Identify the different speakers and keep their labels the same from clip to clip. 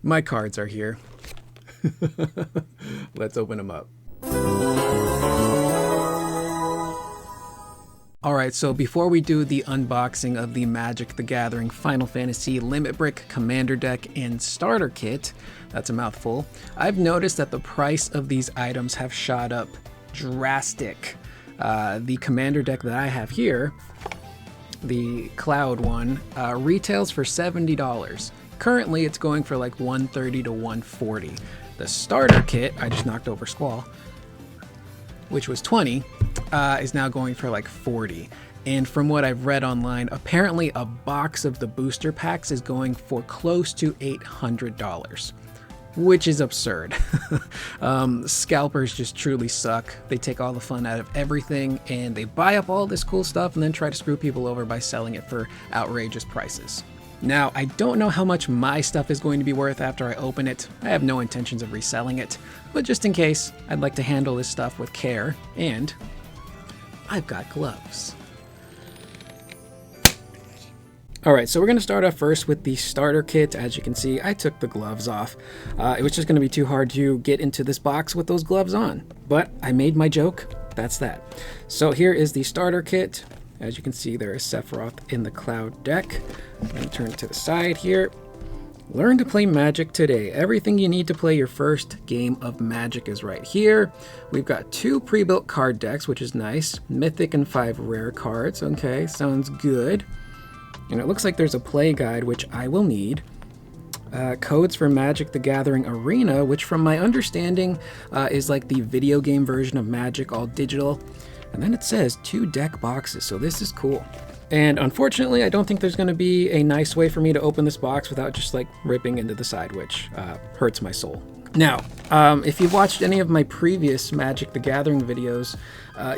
Speaker 1: My cards are here. Let's open them up. Alright, so before we do the unboxing of the Magic the Gathering Final Fantasy Limit Brick Commander Deck and Starter Kit, that's a mouthful, I've noticed that the price of these items have shot up drastic. The Commander deck that I have here, the Cloud one, retails for $70. Currently it's going for like $130 to $140. The Starter Kit, I just knocked over Squall, which was $20, is now going for like $40. And from what I've read online, apparently a box of the booster packs is going for close to $800, which is absurd. Scalpers just truly suck. They take all the fun out of everything and they buy up all this cool stuff and then try to screw people over by selling it for outrageous prices. Now, I don't know how much my stuff is going to be worth after I open it. I have no intentions of reselling it, but just in case, I'd like to handle this stuff with care, and I've got gloves. Alright, so we're going to start off first with the starter kit. As you can see, I took the gloves off. It was just going to be too hard to get into this box with those gloves on, but I made my joke. That's that. So here is the starter kit. As you can see, there is Sephiroth in the Cloud deck. I'm going to turn it to the side here. Learn to play Magic today. Everything you need to play your first game of Magic is right here. We've got 2 pre-built card decks, which is nice. Mythic and 5 rare cards. Okay, sounds good. And it looks like there's a play guide, which I will need. Codes for Magic the Gathering Arena, which from my understanding is like the video game version of Magic, all digital. And then it says 2 deck boxes, so this is cool. And unfortunately, I don't think there's going to be a nice way for me to open this box without just like ripping into the side, which hurts my soul. Now, if you've watched any of my previous Magic the Gathering videos,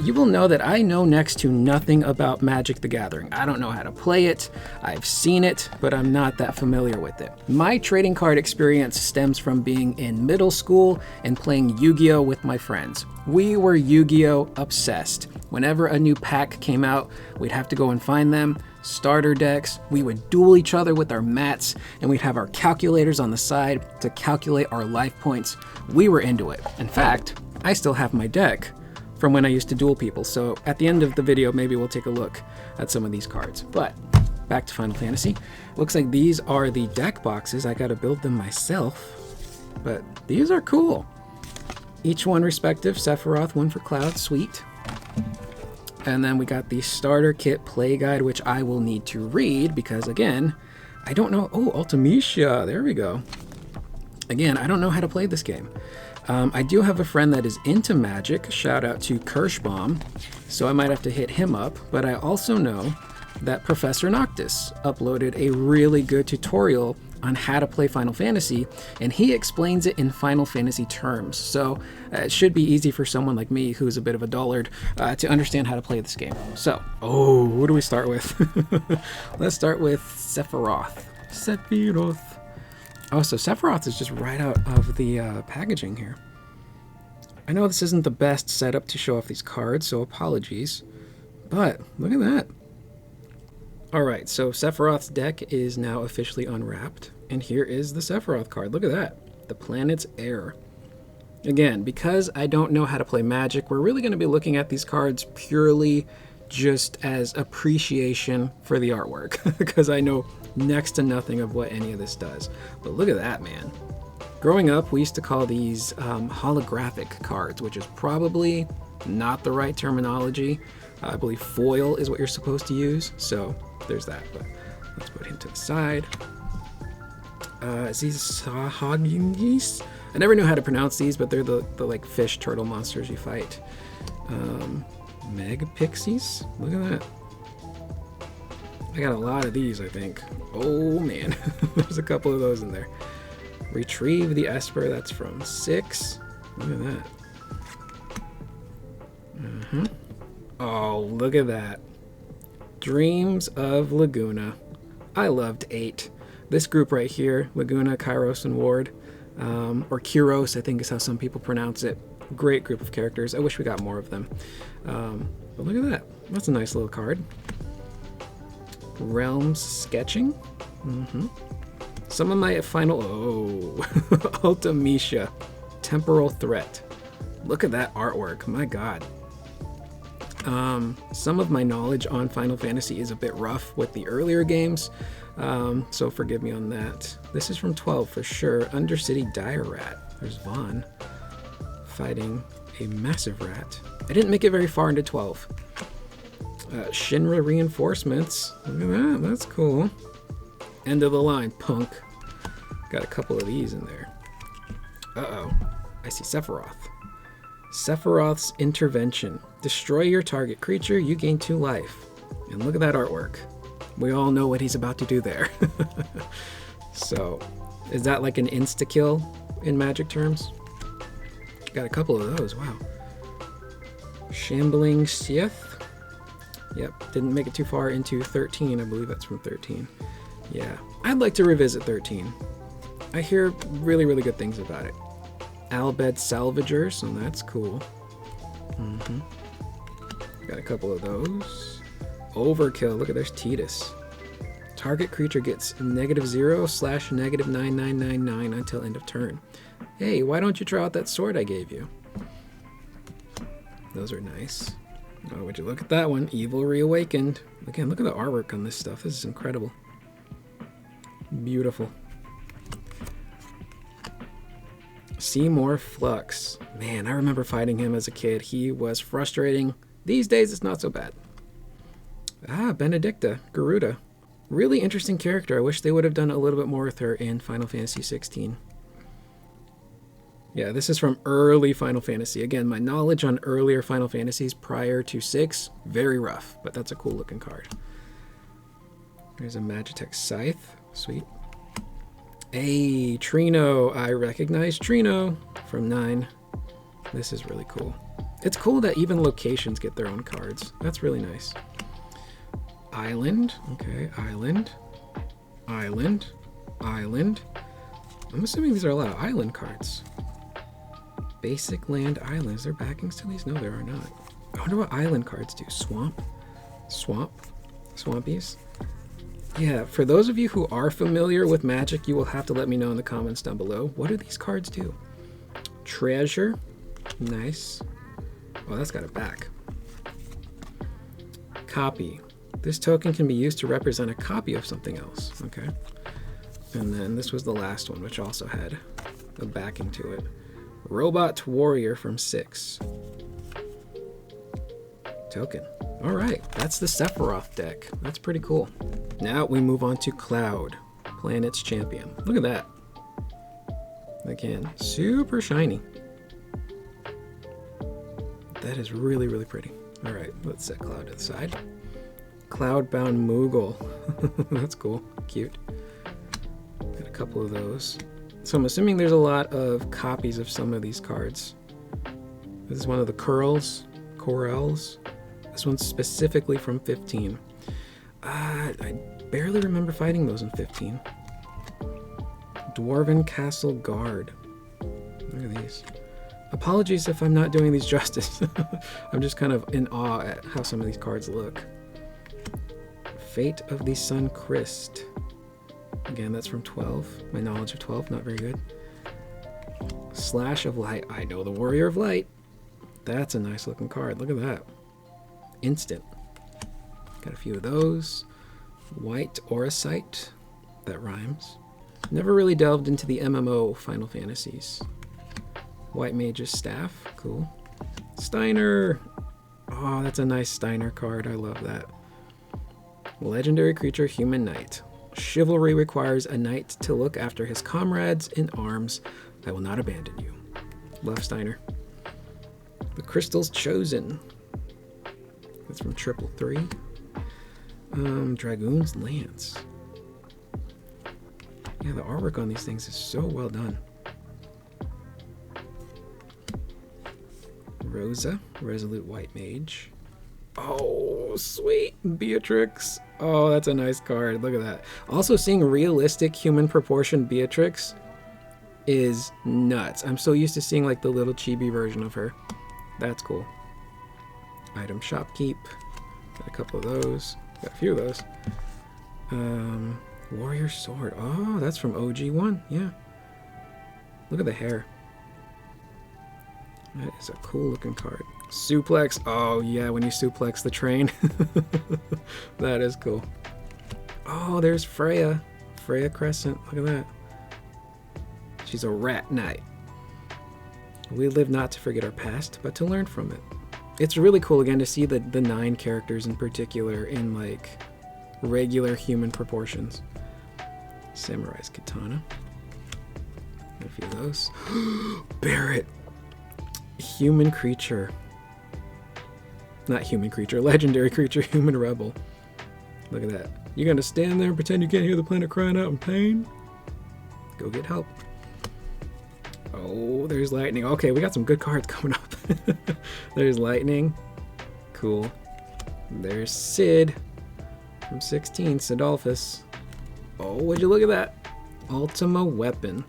Speaker 1: you will know that I know next to nothing about Magic the Gathering. I don't know how to play it, I've seen it, but I'm not that familiar with it. My trading card experience stems from being in middle school and playing Yu-Gi-Oh! With my friends. We were Yu-Gi-Oh! Obsessed. Whenever a new pack came out, we'd have to go and find them. Starter decks, we would duel each other with our mats, and we'd have our calculators on the side to calculate our life points. We were into it. In fact, I still have my deck from when I used to duel people, so at the end of the video, maybe we'll take a look at some of these cards. But back to Final Fantasy. Looks like these are the deck boxes. I gotta build them myself, but these are cool. Each one respective, Sephiroth, one for Cloud, sweet. And then we got the starter kit play guide, which I will need to read because, again, I don't know. Oh, Ultimecia, there we go. Again, I don't know how to play this game. I do have a friend that is into Magic. Shout out to Kirschbaum. So I might have to hit him up. But I also know that Professor Noctis uploaded a really good tutorial on how to play Final Fantasy, and he explains it in Final Fantasy terms. So it should be easy for someone like me, who's a bit of a dullard, to understand how to play this game. So, what do we start with? Let's start with Sephiroth. Oh, so Sephiroth is just right out of the packaging here. I know this isn't the best setup to show off these cards, so apologies, but look at that. Alright, so Sephiroth's deck is now officially unwrapped, and here is the Sephiroth card. Look at that, the planet's heir. Again, because I don't know how to play Magic, we're really going to be looking at these cards purely just as appreciation for the artwork, because I know next to nothing of what any of this does. But look at that, man. Growing up, we used to call these holographic cards, which is probably not the right terminology. I believe foil is what you're supposed to use, so there's that. But let's put him to the side. These Sahagingis? I never knew how to pronounce these, but they're the like fish turtle monsters you fight. Meg Pixies? Look at that. I got a lot of these, I think. Oh man, there's a couple of those in there. Retrieve the Esper, that's from 6. Look at that. Oh, look at that. Dreams of Laguna. I loved 8. This group right here, Laguna, Kairos, and Ward, or Kyros, I think is how some people pronounce it. Great group of characters. I wish we got more of them. But look at that. That's a nice little card. Realms Sketching. Some of my final... Oh, Ultimecia. Temporal Threat. Look at that artwork. My god. Some of my knowledge on Final Fantasy is a bit rough with the earlier games, so forgive me on that. This is from 12 for sure. Undercity Dire Rat. There's Vaughn fighting a massive rat. I didn't make it very far into 12. Shinra Reinforcements. Look at that. That's cool. End of the line. Punk. Got a couple of these in there. Uh-oh. I see Sephiroth. Sephiroth's Intervention. Destroy your target creature, you gain 2 life. And look at that artwork. We all know what he's about to do there. So, is that like an insta-kill in Magic terms? Got a couple of those, wow. Shambling Sith. Yep, didn't make it too far into 13. I believe that's from 13. Yeah, I'd like to revisit 13. I hear really, really good things about it. Albed Salvagers, and that's cool. Got a couple of those. Overkill, look at there's Tidus. Target creature gets -0/-9999 until end of turn. Hey, why don't you try out that sword I gave you? Those are nice. Oh, would you look at that one? Evil Reawakened. Again, look at the artwork on this stuff. This is incredible. Beautiful. Seymour Flux. Man, I remember fighting him as a kid. He was frustrating. These days, it's not so bad. Ah, Benedicta, Garuda. Really interesting character. I wish they would have done a little bit more with her in Final Fantasy 16. Yeah, this is from early Final Fantasy. Again, my knowledge on earlier Final Fantasies prior to 6, very rough, but that's a cool looking card. There's a Magitech Scythe. Sweet. Hey, Trino. I recognize Trino from 9. This is really cool. It's cool that even locations get their own cards. That's really nice. Island. Okay, Island. Island. Island. I'm assuming these are a lot of island cards. Basic Land Island. Is there backings to these? No, there are not. I wonder what island cards do. Swamp? Swamp? Swampies? Yeah, for those of you who are familiar with Magic, you will have to let me know in the comments down below. What do these cards do? Treasure. Nice. Oh, that's got a back. Copy. This token can be used to represent a copy of something else. Okay. And then this was the last one, which also had a backing to it. Robot Warrior from 6. Token. All right, that's the Sephiroth deck. That's pretty cool. Now we move on to Cloud, Planet's Champion. Look at that. Again, super shiny. That is really, really pretty. All right, let's set Cloud to the side. Cloudbound Moogle. That's cool, cute. Got a couple of those. So I'm assuming there's a lot of copies of some of these cards. This is one of the Corels. This one's specifically from 15. I barely remember fighting those in 15. Dwarven Castle Guard. Look at these. Apologies if I'm not doing these justice. I'm just kind of in awe at how some of these cards look. Fate of the Sun Christ. Again, that's from 12. My knowledge of 12, not very good. Slash of Light. I know the Warrior of Light. That's a nice looking card. Look at that. Instant. Got a few of those. White Auracite. That rhymes. Never really delved into the MMO Final Fantasies. White Mage's Staff. Cool. Steiner. Oh, that's a nice Steiner card. I love that. Legendary creature, Human Knight. Chivalry requires a knight to look after his comrades in arms. I will not abandon you. Love Steiner. The Crystal's Chosen. That's from 333. Dragoon's Lance. Yeah, the artwork on these things is so well done. Rosa, Resolute White Mage. Oh, sweet. Beatrix. Oh, that's a nice card. Look at that. Also, seeing realistic human proportion Beatrix is nuts. I'm so used to seeing like the little chibi version of her. That's cool. Item Shopkeep. Got a couple of those. Got a few of those. Warrior Sword. Oh, that's from OG1. Yeah. Look at the hair. That is a cool looking card. Suplex. Oh, yeah, when you suplex the train. That is cool. Oh, there's Freya. Freya Crescent. Look at that. She's a rat knight. We live not to forget our past, but to learn from it. It's really cool, again, to see the 9 characters in particular in, like, regular human proportions. Samurai's Katana. A few of those. Barret. Human creature. Not human creature. Legendary creature. Human rebel. Look at that. You're gonna stand there and pretend you can't hear the planet crying out in pain? Go get help. Oh, there's lightning. Okay, we got some good cards coming up. There's lightning. Cool. There's Sid from 16, Sidolphus. Oh, would you look at that? Ultima Weapon.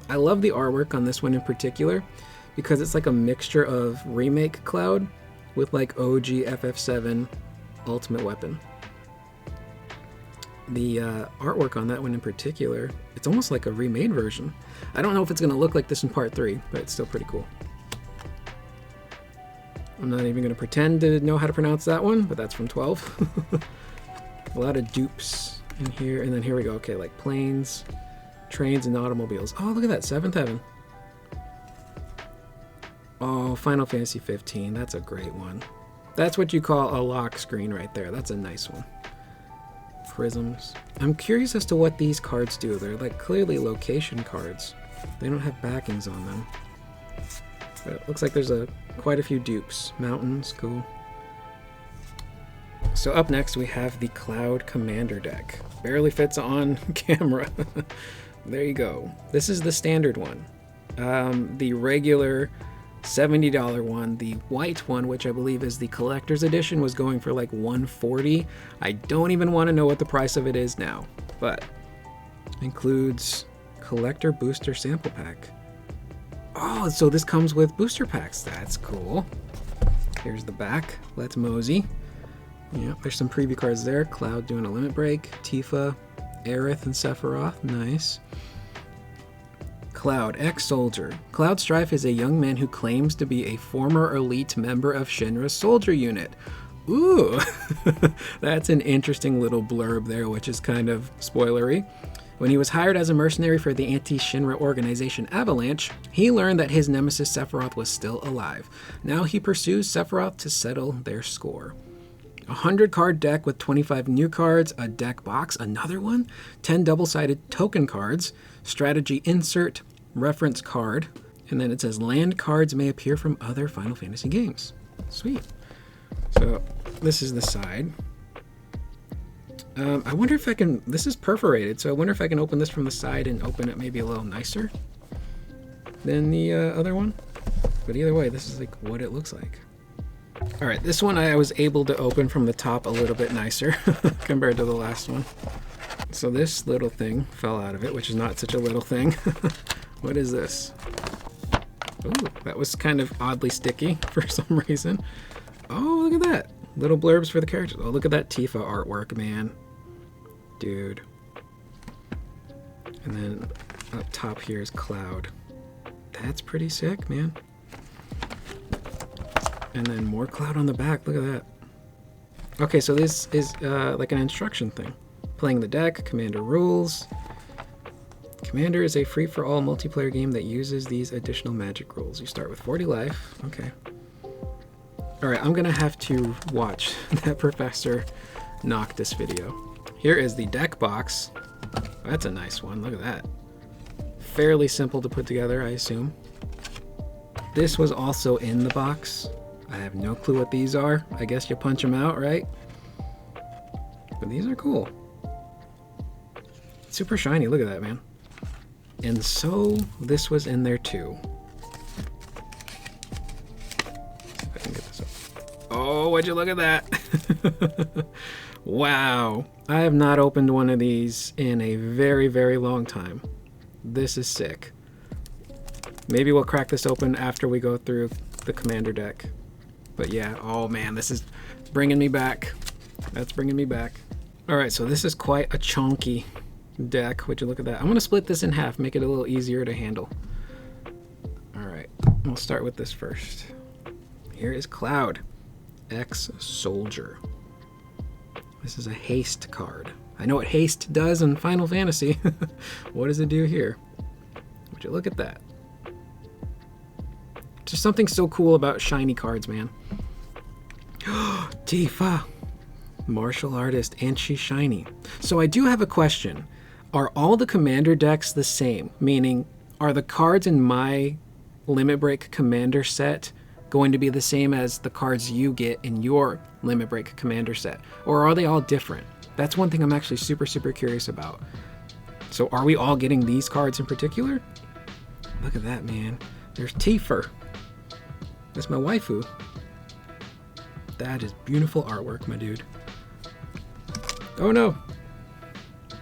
Speaker 1: I love the artwork on this one in particular because it's like a mixture of remake Cloud with like OG FF7 Ultimate Weapon. The artwork on that one in particular, it's almost like a remade version. I don't know if it's going to look like this in part 3, but it's still pretty cool. I'm not even going to pretend to know how to pronounce that one, but that's from 12. A lot of dupes in here, and then here we go. Okay, like planes, trains, and automobiles. Oh, look at that, 7th Heaven. Oh, Final Fantasy 15, that's a great one. That's what you call a lock screen right there. That's a nice one. Prisms. I'm curious as to what these cards do. They're like clearly location cards. They don't have backings on them. But it looks like there's quite a few dupes. Mountains, cool. So up next we have the Cloud Commander deck. Barely fits on camera. There you go. This is the standard one. The regular $70 one, the white one, which I believe is the collector's edition, was going for like $140. I don't even want to know what the price of it is now, but includes collector booster sample pack. Oh, so this comes with booster packs. That's cool. Here's the back. Let's mosey. Yeah, there's some preview cards there. Cloud doing a limit break. Tifa, Aerith, and Sephiroth. Nice. Cloud, ex-soldier. Cloud Strife is a young man who claims to be a former elite member of Shinra's soldier unit. Ooh, that's an interesting little blurb there, which is kind of spoilery. When he was hired as a mercenary for the anti-Shinra organization Avalanche, he learned that his nemesis Sephiroth was still alive. Now he pursues Sephiroth to settle their score. A 100-card deck with 25 new cards, a deck box, another one, 10 double-sided token cards, strategy insert, reference card, and then it says land cards may appear from other Final Fantasy games. Sweet. So this is the side. I wonder if I can, this is perforated, so I wonder if I can open this from the side and open it maybe a little nicer than the other one. But either way, this is like what it looks like. All right, this one I was able to open from the top a little bit nicer compared to the last one. So this little thing fell out of it, which is not such a little thing. What is this? Ooh, that was kind of oddly sticky for some reason. Oh, look at that. Little blurbs for the characters. Oh, look at that Tifa artwork, man. Dude. And then up top here is Cloud. That's pretty sick, man. And then more Cloud on the back. Look at that. Okay, so this is like an instruction thing. Playing the deck, Commander rules. Commander is a free-for-all multiplayer game that uses these additional magic rules. You start with 40 life. Okay. Alright, I'm gonna have to watch that Professor Noctis video. Here is the deck box. That's a nice one. Look at that. Fairly simple to put together, I assume. This was also in the box. I have no clue what these are. I guess you punch them out, right? But these are cool. Super shiny. Look at that, man. And so this was in there too. See if I can get this up. Oh, would you look at that? Wow. I have not opened one of these in a very, very long time. This is sick. Maybe we'll crack this open after we go through the Commander deck. But yeah, oh man, this is bringing me back. That's bringing me back. All right, so this is quite a chunky deck. Would you look at that? I'm going to split this in half, make it a little easier to handle. All right, we'll start with this first. Here is Cloud, ex-soldier. This is a haste card. I know what haste does in Final Fantasy. What does it do here? Would you look at that? Just something so cool about shiny cards, man. Tifa, martial artist, and she's shiny. So I do have a question. Are all the commander decks the same? Meaning, are the cards in my Limit Break commander set going to be the same as the cards you get in your Limit Break commander set? Or are they all different? That's one thing I'm actually super curious about. So are we all getting these cards in particular? Look at that, man. There's Tifa. That's my waifu. That is beautiful artwork, my dude. Oh no!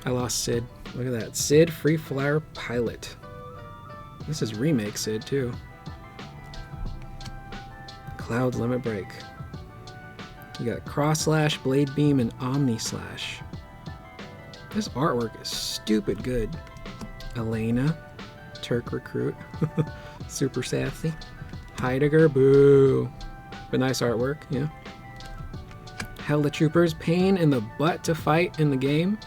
Speaker 1: I lost Sid. Look at that. Sid Free Flyer Pilot. This is remake Sid, too. Cloud's Limit Break. You got Cross Slash, Blade Beam, and Omni Slash. This artwork is stupid good. Alina, Turk Recruit. Super sassy. Heidegger, boo. But nice artwork, yeah. Hella Troopers, pain in the butt to fight in the game.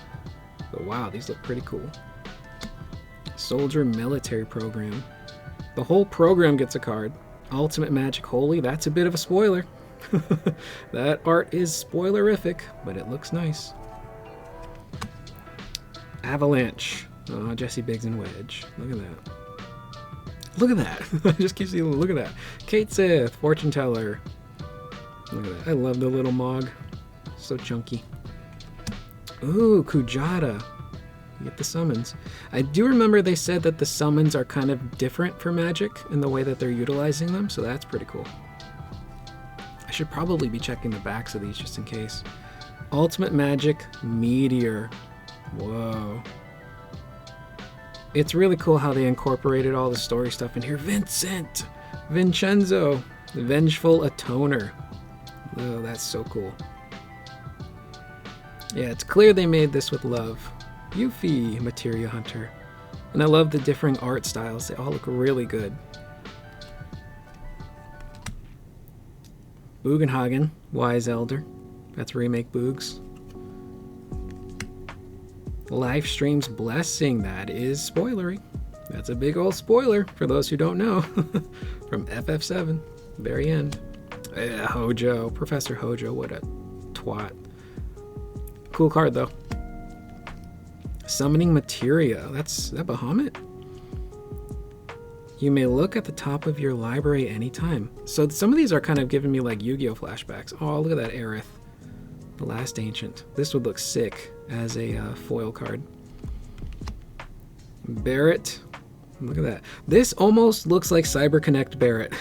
Speaker 1: But wow, these look pretty cool. Soldier Military Program. The whole program gets a card. Ultimate Magic Holy, that's a bit of a spoiler. That art is spoilerific, but it looks nice. Avalanche. Oh, Jesse Biggs and Wedge. Look at that. Look at that. I just keep seeing, look at that. Kate Sith, Fortune Teller. Look at that. I love the little Mog. So chunky. Ooh, Kujata. You get the summons. I do remember they said that the summons are kind of different for Magic in the way that they're utilizing them, so that's pretty cool. I should probably be checking the backs of these just in case. Ultimate Magic Meteor. Whoa. It's really cool how they incorporated all the story stuff in here. Vincent! Vincenzo! The Vengeful Atoner. Oh, that's so cool. Yeah, it's clear they made this with love. Yuffie, Materia Hunter. And I love the differing art styles. They all look really good. Bugenhagen, Wise Elder. That's remake Boogs. Livestream's Blessing. That is spoilery. That's a big old spoiler for those who don't know. From FF7. Very end. Yeah, Hojo. Professor Hojo. What a twat. Cool card though. Summoning Materia. That's that Bahamut? You may look at the top of your library anytime. So some of these are kind of giving me like Yu-Gi-Oh flashbacks. Oh, look at that Aerith. The Last Ancient. This would look sick as a foil card. Barrett. Look at that. This almost looks like CyberConnect Barrett.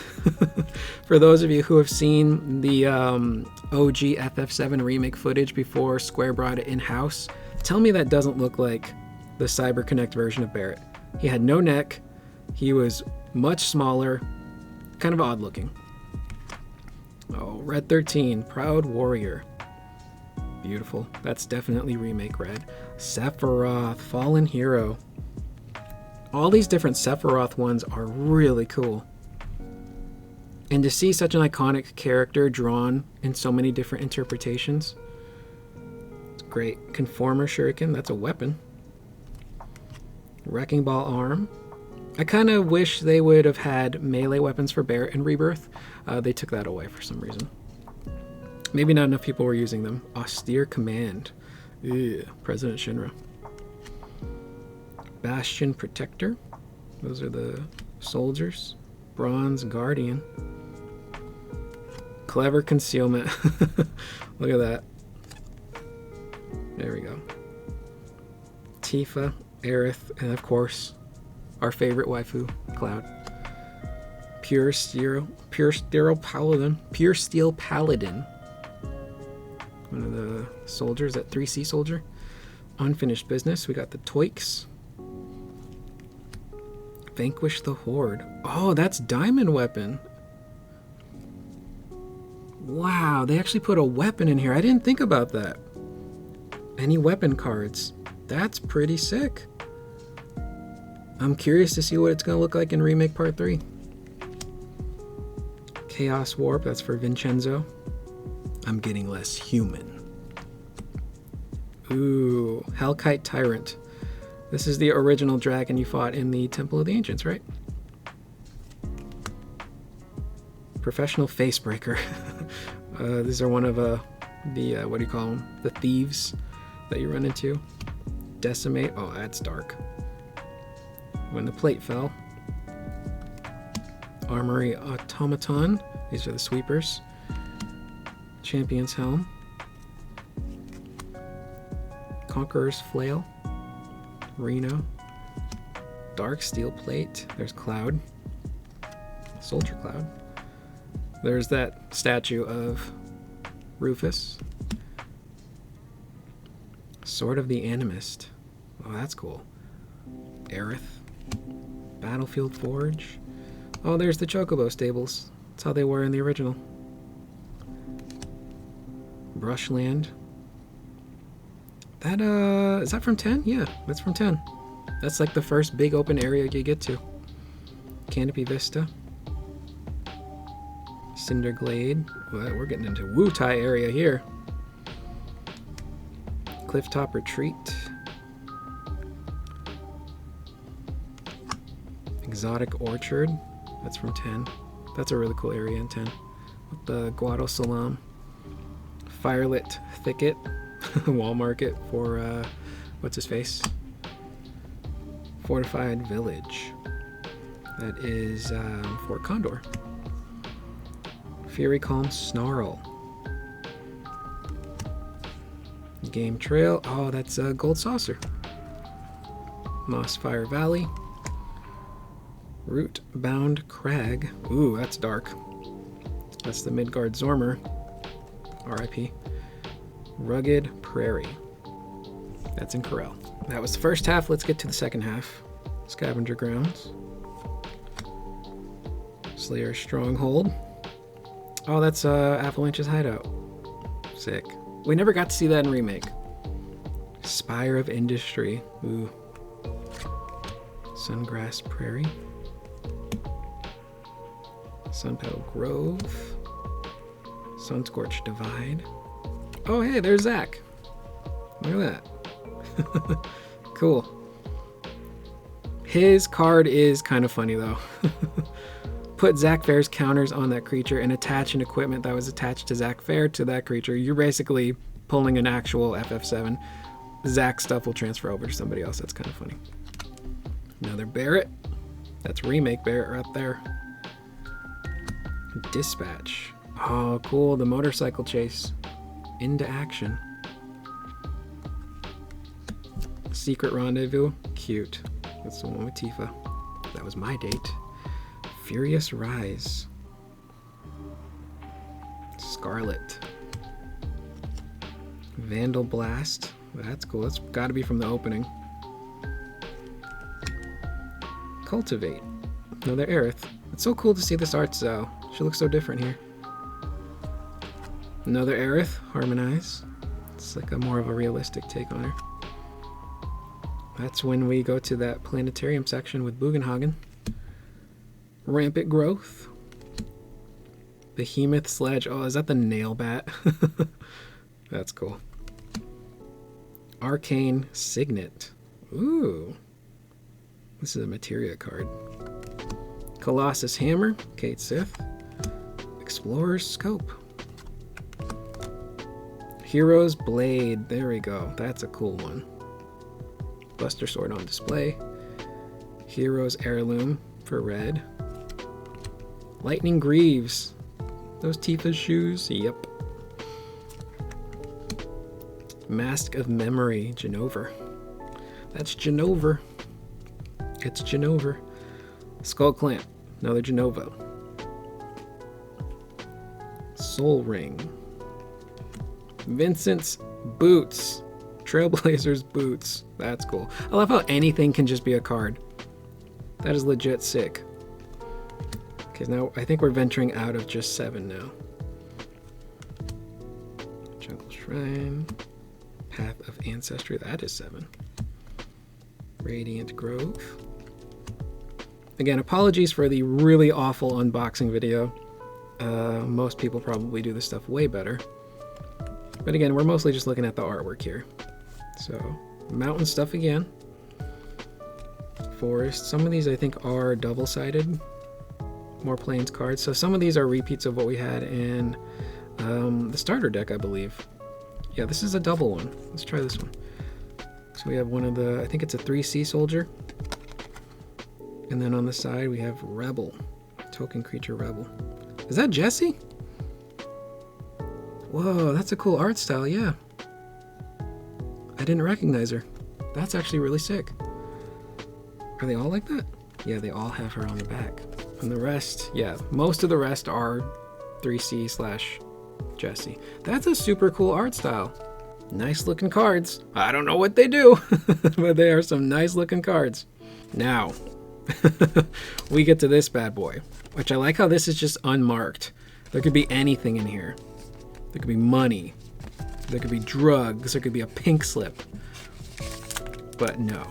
Speaker 1: For those of you who have seen the OG FF7 remake footage before Square brought it in-house, tell me that doesn't look like the CyberConnect version of Barrett. He had no neck. He was much smaller. Kind of odd looking. Oh, Red 13. Proud Warrior. Beautiful. That's definitely remake Red. Sephiroth. Fallen Hero. All these different Sephiroth ones are really cool. And to see such an iconic character drawn in so many different interpretations, it's great. Conformer Shuriken, that's a weapon. Wrecking Ball Arm. I kind of wish they would have had melee weapons for Barrett in Rebirth. They took that away for some reason. Maybe not enough people were using them. Austere Command. Ew. President Shinra. Bastion Protector. Those are the soldiers. Bronze Guardian. Clever Concealment. Look at that. There we go. Tifa, Aerith, and of course, our favorite waifu, Cloud. Pure Steel Paladin. Pure Steel Paladin. One of the soldiers, that 3C soldier. Unfinished Business. We got the Toiks. Vanquish the Horde. Oh, that's Diamond Weapon. Wow, they actually put a weapon in here. I didn't think about that. Any weapon cards. That's pretty sick. I'm curious to see what it's going to look like in Remake Part 3. Chaos Warp, that's for Vincenzo. I'm getting less human. Ooh, Hellkite Tyrant. This is the original dragon you fought in the Temple of the Ancients, right? Professional Facebreaker. These are one of the, what do you call them? The thieves that you run into. Decimate. Oh, that's dark. When the plate fell. Armory Automaton. These are the sweepers. Champion's Helm. Conqueror's Flail. Reno. Dark Steel Plate. There's Cloud. Soldier Cloud. There's that statue of Rufus. Sword of the Animist. Oh, that's cool. Aerith. Battlefield Forge. Oh, there's the Chocobo stables. That's how they were in the original. Brushland. That, is that from 10? Yeah, that's from 10. That's like the first big open area you get to. Canopy Vista. Cinderglade. Well, we're getting into Wutai area here. Clifftop Retreat. Exotic Orchard. That's from 10. That's a really cool area in 10. With the Guado Salam. Firelit Thicket. Wall Market for, what's his face? Fortified Village. That is Fort Condor. Fury Calm Snarl. Game Trail. Oh, that's a Gold Saucer. Mossfire Valley. Root Bound Crag. Ooh, that's dark. That's the Midgard Zormer. R.I.P. Rugged Prairie. That's in Corel. That was the first half. Let's get to the second half. Scavenger Grounds. Slayer Stronghold. Oh, that's Avalanche's hideout. Sick. We never got to see that in Remake. Spire of Industry. Ooh. Sungrass Prairie. Sunpetal Grove. Sunscorched Divide. Oh, hey, there's Zach. Look at that. Cool. His card is kind of funny, though. Put Zac Fair's counters on that creature and attach an equipment that was attached to Zac Fair to that creature. You're basically pulling an actual FF7. Zac stuff will transfer over to somebody else. That's kind of funny. Another Barrett. That's Remake Barrett right there. Dispatch. Oh, cool. The motorcycle chase. Into action. Secret Rendezvous. Cute. That's the one with Tifa. That was my date. Furious Rise. Scarlet. Vandal Blast. That's cool. That's got to be from the opening. Cultivate. Another Aerith. It's so cool to see this art style. She looks so different here. Another Aerith. Harmonize. It's like a more of a realistic take on her. That's when we go to that planetarium section with Bugenhagen. Rampant Growth. Behemoth Sledge. Oh, is that the nail bat? That's cool. Arcane Signet. Ooh. This is a materia card. Colossus Hammer. Kate Sith. Explorer's Scope. Hero's Blade. There we go. That's a cool one. Buster Sword on display. Hero's Heirloom for red. Lightning Greaves. Those Tifa's shoes. Yep. Mask of Memory. Genover. That's Genover. It's Genover. Skull Clamp. Another Genovo. Soul Ring. Vincent's Boots. Trailblazer's Boots. That's cool. I love how anything can just be a card. That is legit sick. Okay, now I think we're venturing out of just 7 now. Jungle Shrine. Path of Ancestry. That is 7. Radiant Grove. Again, apologies for the really awful unboxing video. Most people probably do this stuff way better. But again, we're mostly just looking at the artwork here. So, mountain stuff again. Forest. Some of these I think are double-sided. More plains cards. So some of these are repeats of what we had in the starter deck, I believe. Yeah, this is a double one. Let's try this one. So we have one of the, I think it's a 3C soldier. And then on the side we have Rebel. Token creature Rebel. Is that Jessie? Whoa, that's a cool art style, yeah. I didn't recognize her. That's actually really sick. Are they all like that? Yeah, they all have her on the back. And the rest, yeah, most of the rest are 3C/Jessie. That's a super cool art style. Nice looking cards. I don't know what they do, but they are some nice looking cards. Now, we get to this bad boy, which I like how this is just unmarked. There could be anything in here. There could be money. There could be drugs. There could be a pink slip. But no.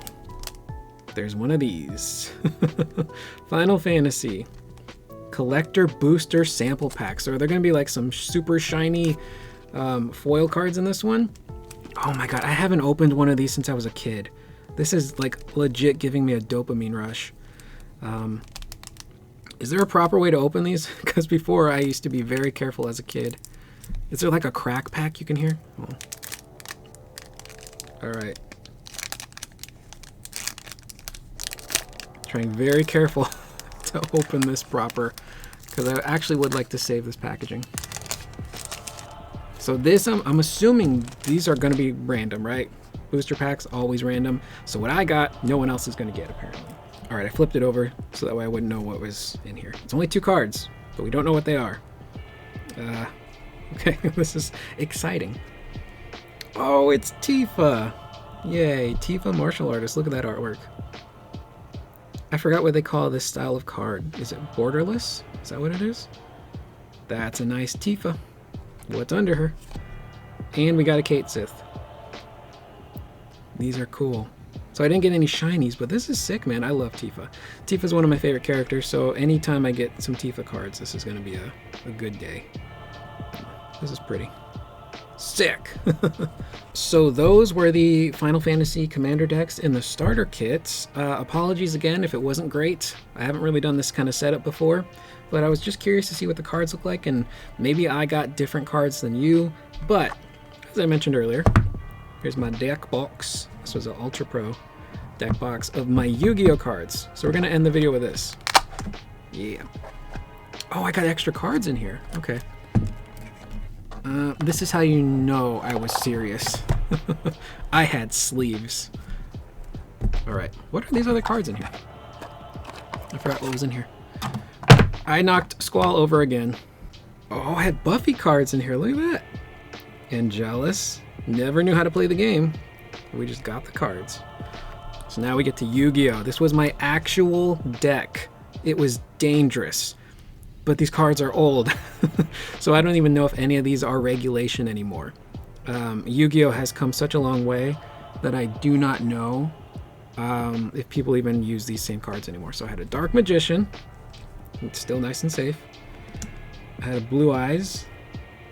Speaker 1: There's one of these. Final Fantasy Collector Booster Sample Pack. So are there going to be like some super shiny foil cards in this one? Oh my god, I haven't opened one of these since I was a kid. This is like legit giving me a dopamine rush. Is there a proper way to open these? Because before I used to be very careful as a kid. Is there like a crack pack you can hear? Oh. Alright. Trying very careful to open this proper, because I actually would like to save this packaging. So this, I'm assuming these are going to be random, right? Booster packs, always random. So what I got, no one else is going to get, apparently. All right, I flipped it over so that way I wouldn't know what was in here. It's only 2 cards, but we don't know what they are. Okay, this is exciting. Oh, it's Tifa. Yay, Tifa martial artist. Look at that artwork. I forgot what they call this style of card. Is it borderless? Is that what it is? That's a nice Tifa. What's under her? And we got a Kate Sith. These are cool. So I didn't get any shinies, but this is sick, man. I love Tifa. Tifa's one of my favorite characters, so anytime I get some Tifa cards, this is going to be a good day. This is pretty. Sick! So those were the Final Fantasy Commander decks in the starter kits. Apologies again if it wasn't great. I haven't really done this kind of setup before, but I was just curious to see what the cards look like, and maybe I got different cards than you. But, as I mentioned earlier, here's my deck box. This was an Ultra Pro deck box of my Yu-Gi-Oh cards. So we're going to end the video with this. Yeah. Oh, I got extra cards in here. Okay. This is how you know I was serious. I had sleeves. Alright, what are these other cards in here? I forgot what was in here. I knocked Squall over again. Oh, I had Buffy cards in here, look at that. And Jealous. Never knew how to play the game. We just got the cards. So now we get to Yu-Gi-Oh! This was my actual deck. It was dangerous. But these cards are old, so I don't even know if any of these are regulation anymore. Yu-Gi-Oh! Has come such a long way that I do not know if people even use these same cards anymore. So I had a Dark Magician, it's still nice and safe. I had a Blue Eyes,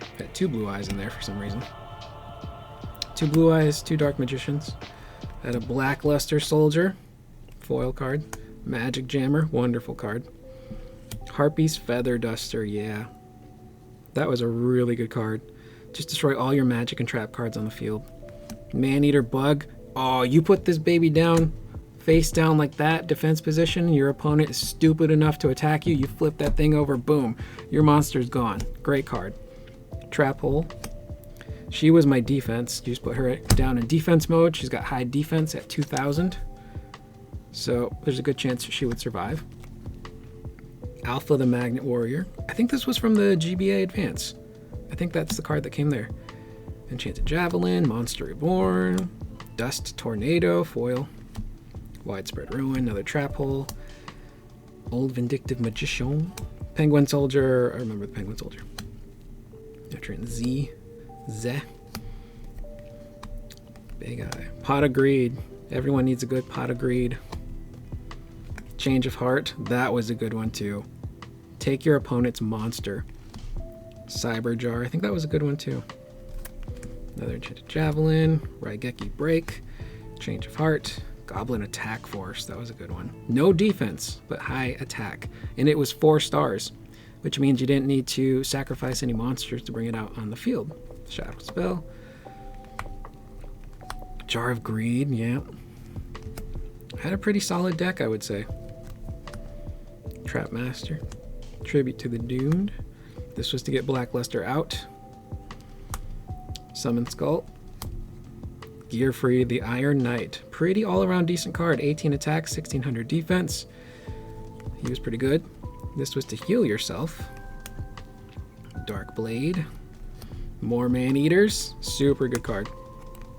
Speaker 1: I had 2 Blue Eyes in there for some reason. 2 Blue Eyes, 2 Dark Magicians. I had a Blackluster Soldier, foil card. Magic Jammer, wonderful card. Harpy's Feather Duster, yeah. That was a really good card. Just destroy all your magic and trap cards on the field. Maneater Bug. Oh, you put this baby down, face down like that, defense position, your opponent is stupid enough to attack you, you flip that thing over, boom. Your monster's gone. Great card. Trap Hole. She was my defense. You just put her down in defense mode. She's got high defense at 2,000. So there's a good chance she would survive. Alpha the Magnet Warrior. I think this was from the GBA Advance. I think that's the card that came there. Enchanted Javelin, Monster Reborn, Dust Tornado, foil, Widespread Ruin, another Trap Hole, Old Vindictive Magician, Penguin Soldier, I remember the Penguin Soldier. Nutrient Z, Big Eye, Pot of Greed, Everyone needs a good pot of greed. Change of heart, that was a good one too. Take your opponent's monster. Cyber jar, I think that was a good one too. Another enchanted javelin. Raigeki break. Change of heart. Goblin attack force, that was a good one. No defense, but high attack. And it was 4 stars, which means you didn't need to sacrifice any monsters to bring it out on the field. Shadow spell. Jar of greed, yeah. Had a pretty solid deck, I would say. Trap master. Tribute to the doomed. This was to get Blackluster out. Summon Skull. Gear free, the Iron Knight. Pretty all-around decent card. 18 attack, 1600 defense. He was pretty good. This was to heal yourself. Dark Blade. More Man-Eaters. Super good card.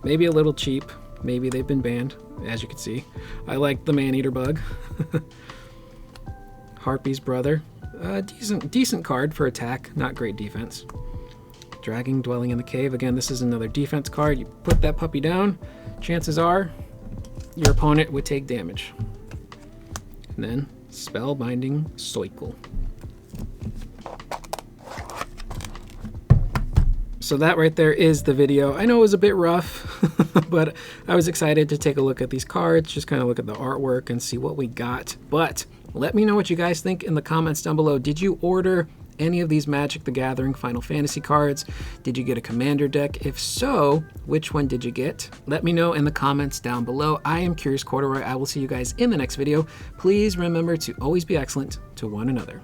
Speaker 1: Maybe a little cheap. Maybe they've been banned, as you can see. I like the Man-Eater bug. Harpy's Brother. Decent card for attack, not great defense. Dragging Dwelling in the Cave. Again, this is another defense card. You put that puppy down, chances are your opponent would take damage. And then Spellbinding Soikle. So that right there is the video. I know it was a bit rough, but I was excited to take a look at these cards, just kind of look at the artwork and see what we got. But let me know what you guys think in the comments down below. Did you order any of these Magic the Gathering Final Fantasy cards? Did you get a Commander deck? If so, which one did you get? Let me know in the comments down below. I am Curious Corduroy. I will see you guys in the next video. Please remember to always be excellent to one another.